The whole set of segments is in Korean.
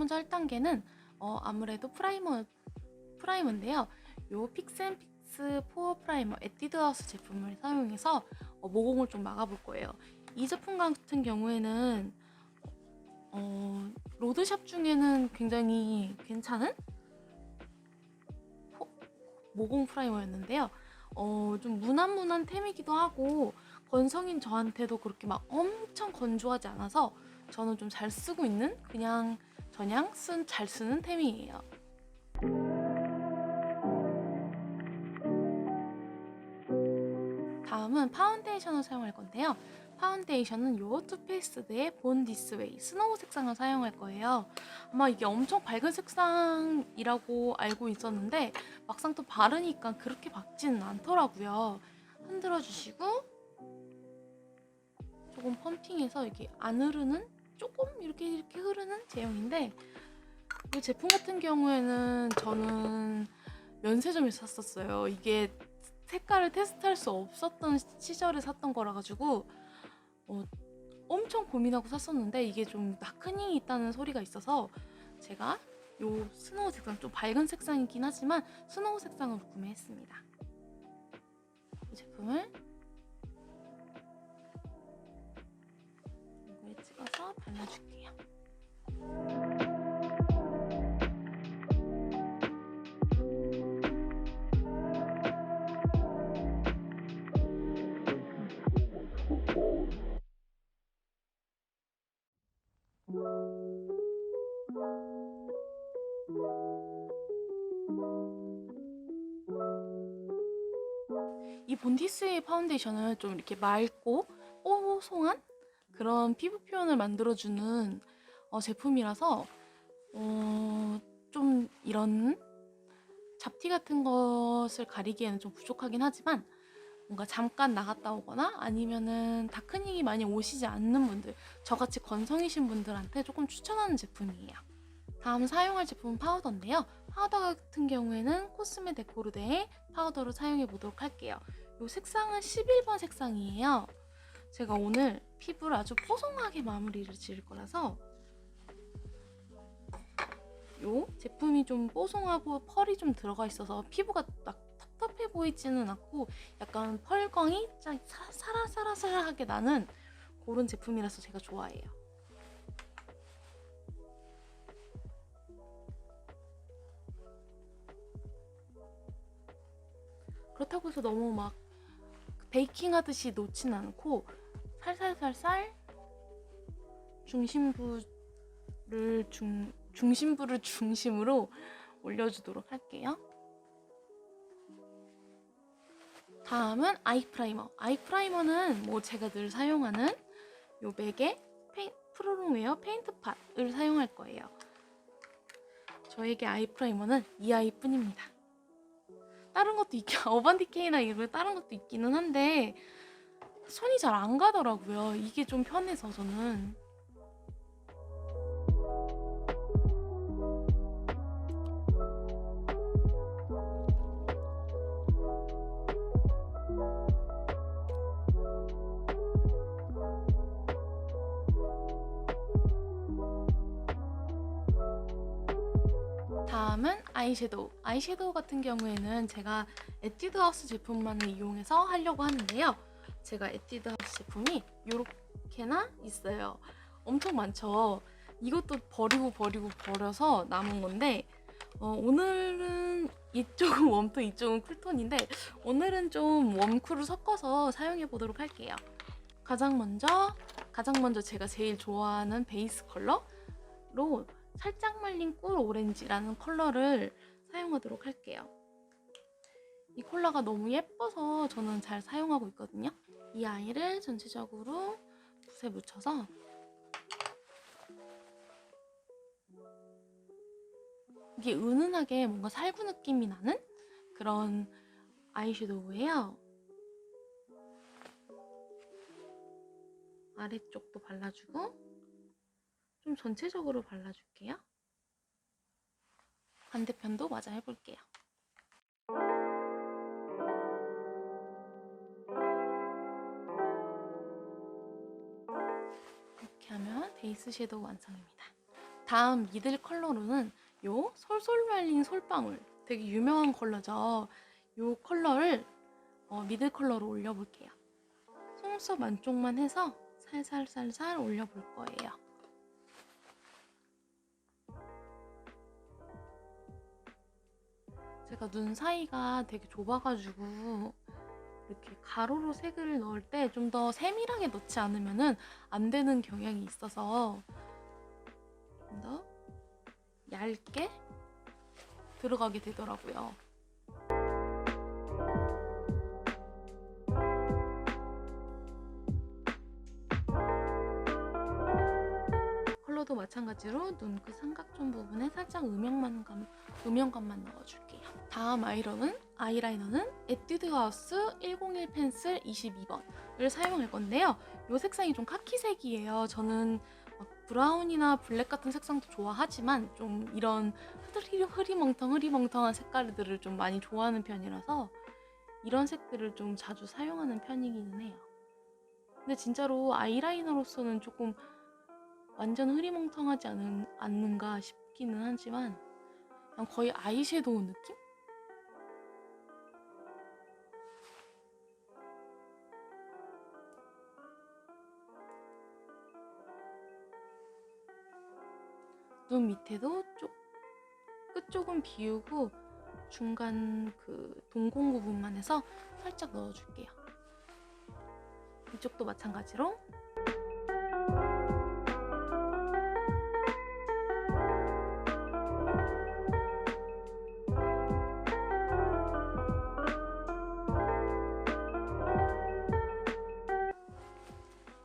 먼저 할 단계는 아무래도 프라이머인데요. 요 픽스앤픽스 포어 프라이머 에뛰드하우스 제품을 사용해서 모공을 좀 막아볼 거예요. 이 제품 같은 경우에는 로드샵 중에는 굉장히 괜찮은 모공 프라이머였는데요. 좀 무난무난 템이기도 하고 건성인 저한테도 그렇게 막 엄청 건조하지 않아서 저는 좀 잘 쓰고 있는 그냥 잘 쓰는 템이에요. 다음은 파운데이션을 사용할 건데요. 파운데이션은 요 투페이스드의 본 디스웨이 스노우 색상을 사용할 거예요. 아마 이게 엄청 밝은 색상이라고 알고 있었는데 막상 또 바르니까 그렇게 밝지는 않더라고요. 흔들어 주시고 조금 펌핑해서 이렇게 안 흐르는 조금 이렇게 흐르는 제형인데 이 제품 같은 경우에는 저는 면세점에서 샀었어요. 이게 색깔을 테스트할 수 없었던 시절에 샀던 거라 가지고 엄청 고민하고 샀었는데 이게 좀 다크닝이 있다는 소리가 있어서 제가 요 스노우 색상, 좀 밝은 색상이긴 하지만 스노우 색상으로 구매했습니다. 이 제품을 이거에 찍어서 발라줄게요. 이 본디스웨이 파운데이션은 좀 이렇게 맑고 뽀송한 그런 피부 표현을 만들어주는 제품이라서 좀 이런 잡티 같은 것을 가리기에는 좀 부족하긴 하지만 뭔가 잠깐 나갔다 오거나 아니면은 다크닝이 많이 오시지 않는 분들, 저같이 건성이신 분들한테 조금 추천하는 제품이에요. 다음 사용할 제품은 파우더인데요. 파우더 같은 경우에는 코스메 데코르데의 파우더를 사용해 보도록 할게요. 이 색상은 11번 색상이에요. 제가 오늘 피부를 아주 뽀송하게 마무리를 지을 거라서 이 제품이 좀 뽀송하고 펄이 좀 들어가 있어서 피부가 막 텁텁해 보이지는 않고 약간 펄광이 사라사라사라하게 나는 그런 제품이라서 제가 좋아해요. 그렇다고 해서 너무 막 베이킹 하듯이 놓진 않고 살살살살 중심부를 중심으로 올려주도록 할게요. 다음은 아이 프라이머. 아이 프라이머는 뭐 제가 늘 사용하는 요 맥의 프로롱웨어 페인트 팟을 사용할 거예요. 저에게 아이 프라이머는 이 아이뿐입니다. 다른 것도 어반디케이나 이런 다른 것도 있기는 한데 손이 잘 안 가더라고요. 이게 좀 편해서 저는. 다음은 아이섀도우. 아이섀도우 같은 경우에는 제가 에뛰드하우스 제품만을 이용해서 하려고 하는데요. 제가 에뛰드하우스 제품이 이렇게나 있어요. 엄청 많죠. 이것도 버려서 남은 건데 오늘은 이쪽은 웜톤, 이쪽은 쿨톤인데 오늘은 좀 웜쿨을 섞어서 사용해 보도록 할게요. 가장 먼저 제가 제일 좋아하는 베이스 컬러로 살짝 말린 꿀 오렌지라는 컬러를 사용하도록 할게요. 이 컬러가 너무 예뻐서 저는 잘 사용하고 있거든요. 이 아이를 전체적으로 붓에 묻혀서 이게 은은하게 뭔가 살구 느낌이 나는 그런 아이섀도우예요. 아래쪽도 발라주고 좀 전체적으로 발라줄게요. 반대편도 마저 해볼게요. 이렇게 하면 베이스 섀도우 완성입니다. 다음 미들 컬러로는 요 솔솔 말린 솔방울, 되게 유명한 컬러죠. 요 컬러를 미들 컬러로 올려볼게요. 속눈썹 안쪽만 해서 살살살살 올려볼 거예요. 제가 눈 사이가 되게 좁아가지고 이렇게 가로로 색을 넣을 때 좀 더 세밀하게 넣지 않으면 안 되는 경향이 있어서 좀 더 얇게 들어가게 되더라고요. 컬러도 마찬가지로 눈끝 삼각존 부분에 살짝 음영감만 넣어줄게요. 다음 아이라이너는 에뛰드 하우스 101 펜슬 22번을 사용할 건데요. 이 색상이 좀 카키색이에요. 저는 브라운이나 블랙 같은 색상도 좋아하지만 좀 이런 흐리멍텅한 색깔들을 좀 많이 좋아하는 편이라서 이런 색들을 좀 자주 사용하는 편이기는 해요. 근데 진짜로 아이라이너로서는 조금 완전 흐리멍텅하지 않는가 싶기는 하지만 그냥 거의 아이섀도우 느낌? 눈 밑에도 끝 조금 비우고 중간 그 동공 부분만 해서 살짝 넣어줄게요. 이쪽도 마찬가지로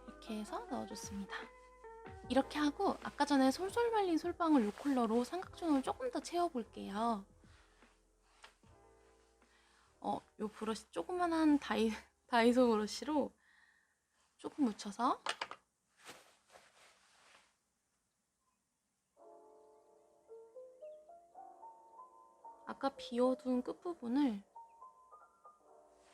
이렇게 해서 넣어줬습니다. 이렇게 하고 아까 전에 솔솔 말린 솔방울 이 컬러로 삼각존을 조금 더 채워볼게요. 요 브러쉬 조그만한 다이소 브러쉬로 조금 묻혀서 아까 비워둔 끝부분을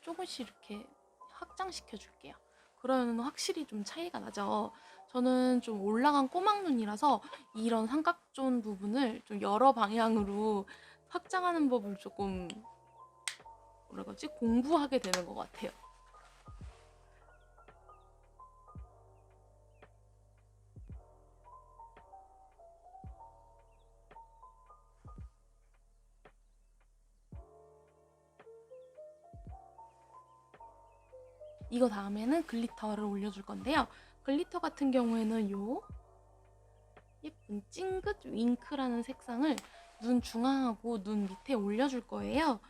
조금씩 이렇게 확장시켜 줄게요. 그러면 확실히 좀 차이가 나죠. 저는 좀 올라간 꼬막눈이라서 이런 삼각존 부분을 좀 여러 방향으로 확장하는 법을 조금 뭐라 그러지? 공부하게 되는 것 같아요. 이거 다음에는 글리터를 올려줄 건데요. 글리터 같은 경우에는 요 예쁜 찡긋 윙크라는 색상을 눈 중앙하고 눈 밑에 올려줄 거예요.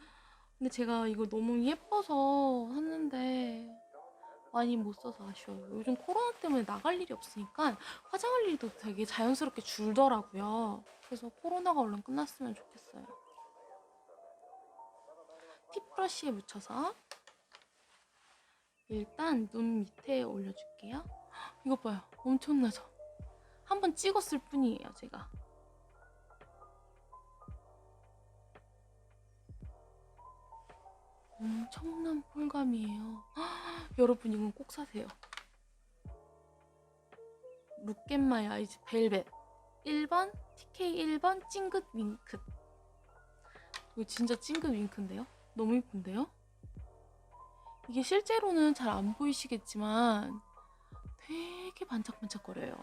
근데 제가 이거 너무 예뻐서 샀는데 많이 못 써서 아쉬워요. 요즘 코로나 때문에 나갈 일이 없으니까 화장할 일도 되게 자연스럽게 줄더라고요. 그래서 코로나가 얼른 끝났으면 좋겠어요. 팁 브러쉬에 묻혀서 일단 눈 밑에 올려줄게요. 이거 봐요. 엄청나죠? 한번 찍었을 뿐이에요, 제가. 엄청난 펄감이에요. 여러분 이건 꼭 사세요. 룩앤마이 아이즈 벨벳 1번 TK 1번 찡긋 윙크. 이거 진짜 찡긋 윙크인데요? 너무 예쁜데요? 이게 실제로는 잘 안 보이시겠지만 되게 반짝반짝거려요.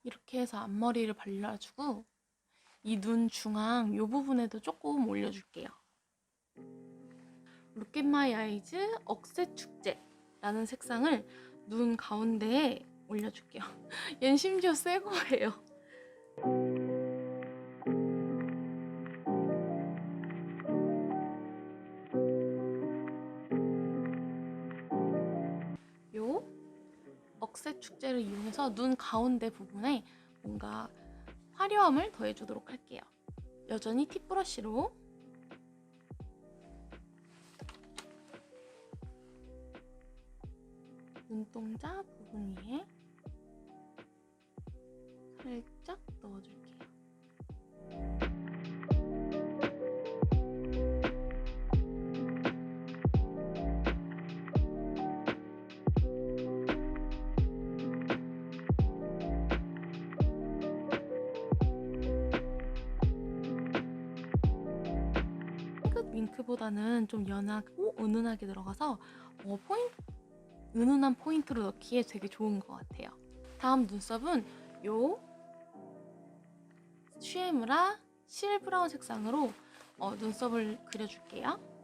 이렇게 해서 앞머리를 발라주고 이 눈 중앙 이 부분에도 조금 올려줄게요. Look at my eyes 억새 축제라는 색상을 눈 가운데에 올려줄게요. 얜 심지어 새 거예요. 요 억새 축제를 이용해서 눈 가운데 부분에 뭔가 화려함을 더해주도록 할게요. 여전히 팁 브러쉬로 눈동자 부분 위에 살짝 넣어줄게요. 눈썹보다는 좀 연하고 은은하게 들어가서 은은한 포인트로 넣기에 되게 좋은 것 같아요. 다음 눈썹은 요 슈에무라 실 브라운 색상으로 눈썹을 그려줄게요.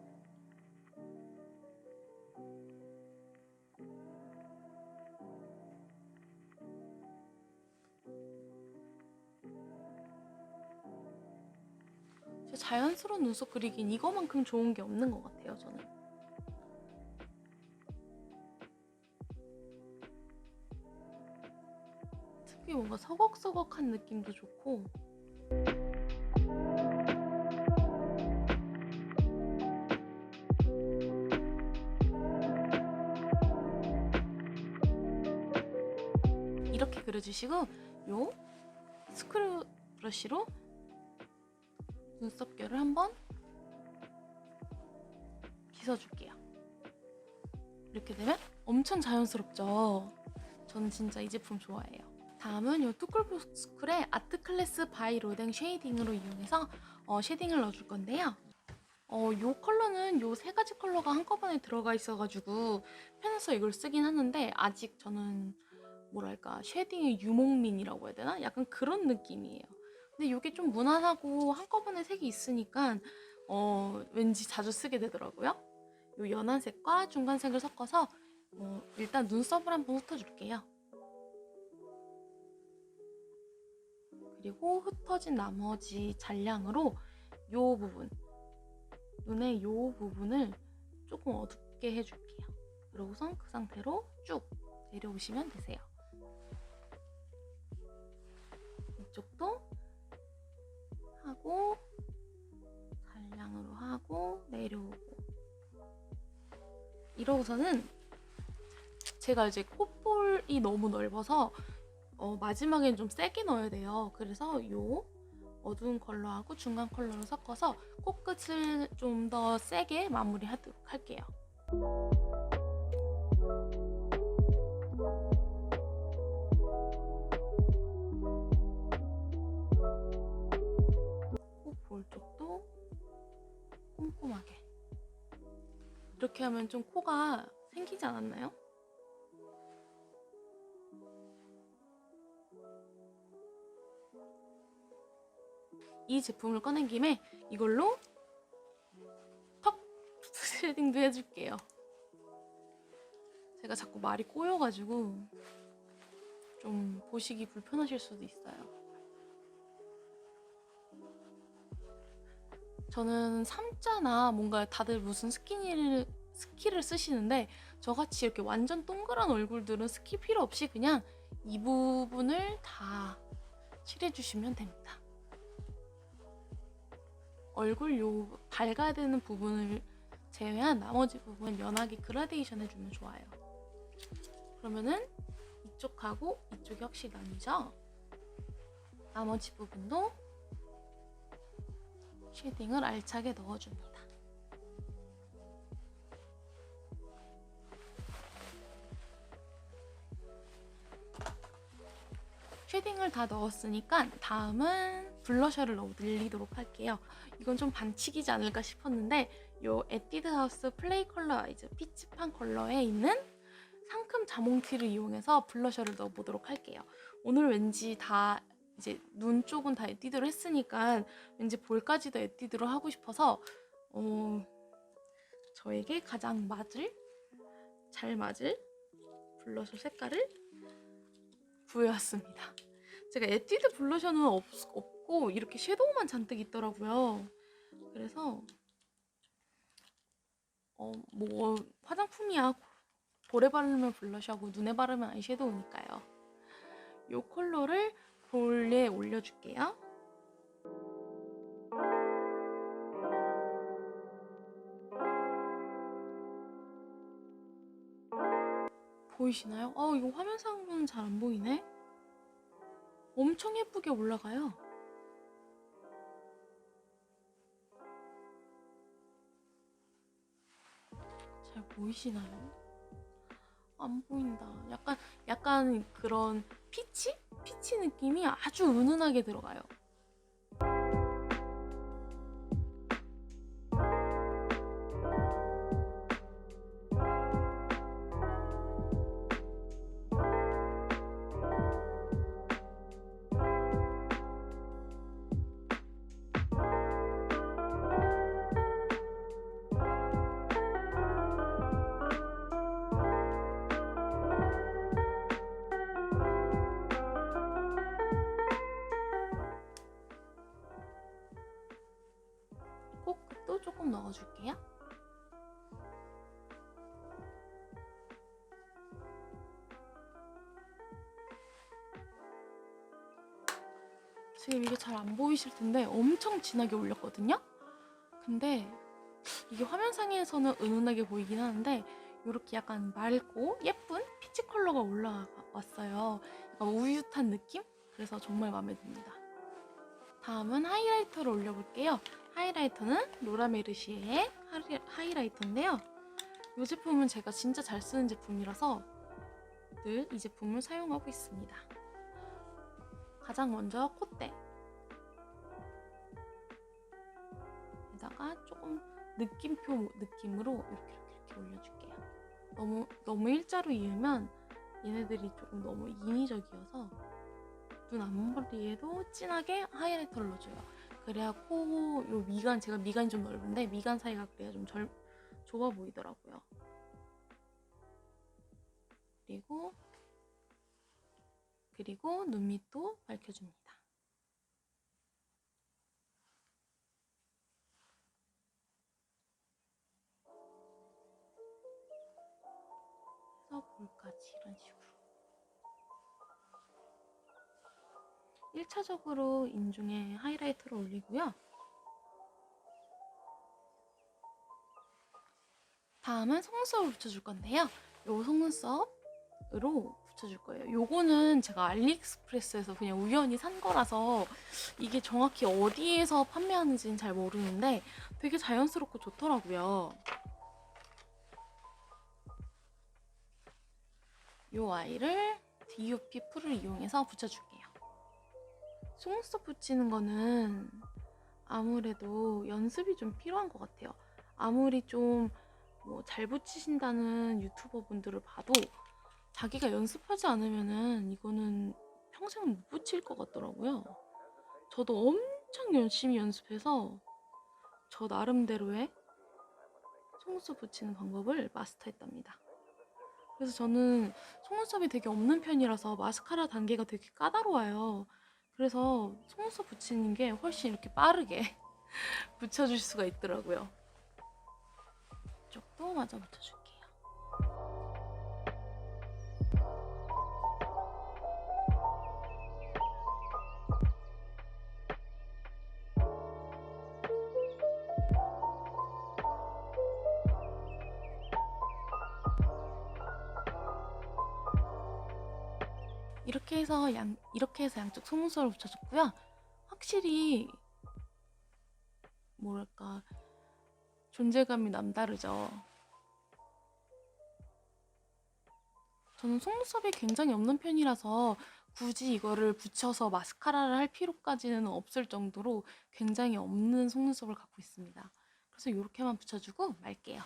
자연스러운 눈썹 그리긴 이거만큼 좋은 게 없는 것 같아요, 저는. 특히 뭔가 서걱서걱한 느낌도 좋고. 이렇게 그려주시고 요 스크류 브러쉬로 눈썹결을 한번 빗어줄게요. 이렇게 되면 엄청 자연스럽죠? 저는 진짜 이 제품 좋아해요. 다음은 이 투쿨보스쿨의 아트클래스 바이 로댕 쉐이딩으로 이용해서 쉐딩을 넣어줄 건데요. 이 컬러는 이 세 가지 컬러가 한꺼번에 들어가 있어가지고 편해서 이걸 쓰긴 하는데 아직 저는 뭐랄까 쉐딩의 유목민이라고 해야 되나? 약간 그런 느낌이에요. 근데 이게 좀 무난하고 한꺼번에 색이 있으니까 왠지 자주 쓰게 되더라고요. 이 연한 색과 중간 색을 섞어서 일단 눈썹을 한번 흩어줄게요. 그리고 흩어진 나머지 잔량으로 이 부분, 눈의 이 부분을 조금 어둡게 해줄게요. 그러고선 그 상태로 쭉 내려오시면 되세요. 이쪽도 하고 잔량으로 하고 내려오고. 이러고서는 제가 이제 콧볼이 너무 넓어서 마지막엔 좀 세게 넣어야 돼요. 그래서 이 어두운 컬러하고 중간 컬러를 섞어서 코끝을 좀 더 세게 마무리하도록 할게요. 콧볼 쪽도 꼼꼼하게. 이렇게 하면 좀 코가 생기지 않았나요? 이 제품을 꺼낸 김에 이걸로 턱 쉐딩도 해줄게요. 제가 자꾸 말이 꼬여가지고 좀 보시기 불편하실 수도 있어요. 저는 3자나 뭔가 다들 무슨 스킬을 쓰시는데 저같이 이렇게 완전 동그란 얼굴들은 스킬 필요 없이 그냥 이 부분을 다 칠해주시면 됩니다. 얼굴 요 밝아야 되는 부분을 제외한 나머지 부분은 연하게 그라데이션 해주면 좋아요. 그러면은 이쪽하고 이쪽이 확실히 나뉘죠? 나머지 부분도 쉐딩을 알차게 넣어줍니다. 쉐딩을 다 넣었으니까 다음은 블러셔를 올리도록 할게요. 이건 좀 반칙이지 않을까 싶었는데 이 에뛰드 하우스 플레이 컬러 아이즈 피치판 컬러에 있는 상큼 자몽티를 이용해서 블러셔를 넣어보도록 할게요. 오늘 왠지 다 이제 눈 쪽은 다 에뛰드로 했으니까 왠지 볼까지도 에뛰드로 하고 싶어서 저에게 가장 잘 맞을 블러셔 색깔을 구해왔습니다. 제가 에뛰드 블러셔는 없고 이렇게 섀도우만 잔뜩 있더라고요. 그래서 뭐 화장품이야 볼에 바르면 블러셔하고 눈에 바르면 아이섀도우니까요. 이 컬러를 볼에 올려줄게요. 보이시나요? 이거 화면상으로는 잘 안 보이네. 엄청 예쁘게 올라가요. 잘 보이시나요? 안 보인다. 약간 그런 피치 느낌이 아주 은은하게 들어가요. 지금 이게 잘 안 보이실 텐데 엄청 진하게 올렸거든요. 근데 이게 화면상에서는 은은하게 보이긴 하는데 이렇게 약간 맑고 예쁜 피치 컬러가 올라왔어요. 약간 우유탄 느낌? 그래서 정말 마음에 듭니다. 다음은 하이라이터를 올려볼게요. 하이라이터는 로라메르시에의 하이라이터인데요. 이 제품은 제가 진짜 잘 쓰는 제품이라서 늘 이 제품을 사용하고 있습니다. 가장 먼저 콧대 에다가 조금 느낌표 느낌으로 이렇게 올려줄게요. 너무 일자로 이으면 얘네들이 조금 너무 인위적이어서 눈 앞머리에도 진하게 하이라이터를 넣어줘요. 그래야 요 미간, 제가 미간이 좀 넓은데 미간 사이가 그래야 좀 좁아 보이더라고요. 그리고 눈 밑도 밝혀줍니다. 그래서 볼까지 이런 식으로. 1차적으로 인중에 하이라이터를 올리고요. 다음은 속눈썹을 붙여줄 건데요. 요 속눈썹으로 붙여줄 거예요. 요거는 제가 알리익스프레스에서 그냥 우연히 산 거라서 이게 정확히 어디에서 판매하는지는 잘 모르는데 되게 자연스럽고 좋더라고요. 요 아이를 DUP 풀을 이용해서 붙여줄게요. 속눈썹 붙이는 거는 아무래도 연습이 좀 필요한 것 같아요. 아무리 좀 잘 붙이신다는 유튜버 분들을 봐도 자기가 연습하지 않으면은 이거는 평생 못 붙일 것 같더라고요. 저도 엄청 열심히 연습해서 저 나름대로의 속눈썹 붙이는 방법을 마스터했답니다. 그래서 저는 속눈썹이 되게 없는 편이라서 마스카라 단계가 되게 까다로워요. 그래서 속눈썹 붙이는 게 훨씬 이렇게 빠르게 붙여줄 수가 있더라고요. 이쪽도 마저 붙여줄게요. 이렇게 해서 양쪽 속눈썹을 붙여줬고요. 확실히 뭐랄까 존재감이 남다르죠. 저는 속눈썹이 굉장히 없는 편이라서 굳이 이거를 붙여서 마스카라를 할 필요까지는 없을 정도로 굉장히 없는 속눈썹을 갖고 있습니다. 그래서 이렇게만 붙여주고 말게요.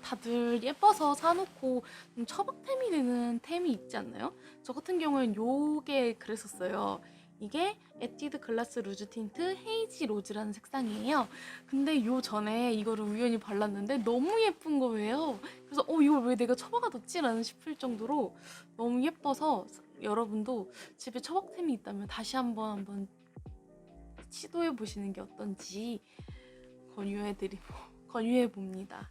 다들 예뻐서 사놓고 처박템이 되는 템이 있지 않나요? 저 같은 경우엔 요게 그랬었어요. 이게 에뛰드 글라스 루즈 틴트 헤이지 로즈라는 색상이에요. 근데 요 전에 이거를 우연히 발랐는데 너무 예쁜 거예요. 그래서 이걸 왜 내가 처박아뒀지? 라는 싶을 정도로 너무 예뻐서 여러분도 집에 처박템이 있다면 다시 한번 시도해 보시는 게 어떤지 권유해 봅니다.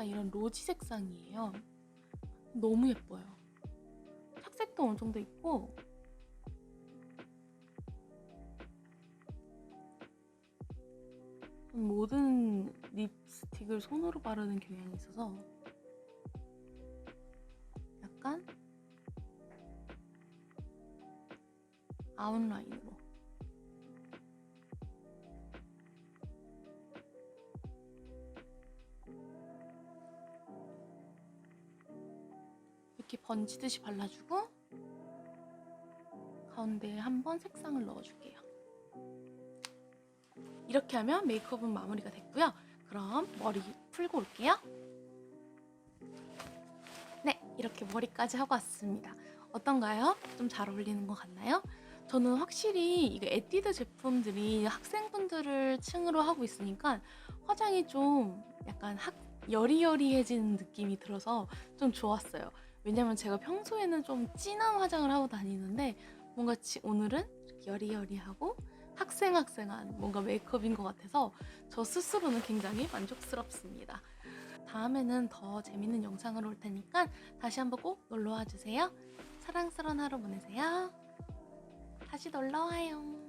이런 로지 색상이에요. 너무 예뻐요. 착색도 어느 정도 있고 모든 립스틱을 손으로 바르는 경향이 있어서 약간 아웃라인으로 이렇게 번지듯이 발라주고 가운데에 한번 색상을 넣어줄게요. 이렇게 하면 메이크업은 마무리가 됐고요. 그럼 머리 풀고 올게요. 네, 이렇게 머리까지 하고 왔습니다. 어떤가요? 좀 잘 어울리는 것 같나요? 저는 확실히 이게 에뛰드 제품들이 학생분들을 층으로 하고 있으니까 화장이 좀 약간 여리여리해지는 느낌이 들어서 좀 좋았어요. 왜냐면 제가 평소에는 좀 진한 화장을 하고 다니는데 뭔가 오늘은 여리여리하고 학생한 뭔가 메이크업인 것 같아서 저 스스로는 굉장히 만족스럽습니다. 다음에는 더 재밌는 영상으로 올 테니까 다시 한번 꼭 놀러와 주세요. 사랑스러운 하루 보내세요. 다시 놀러와요.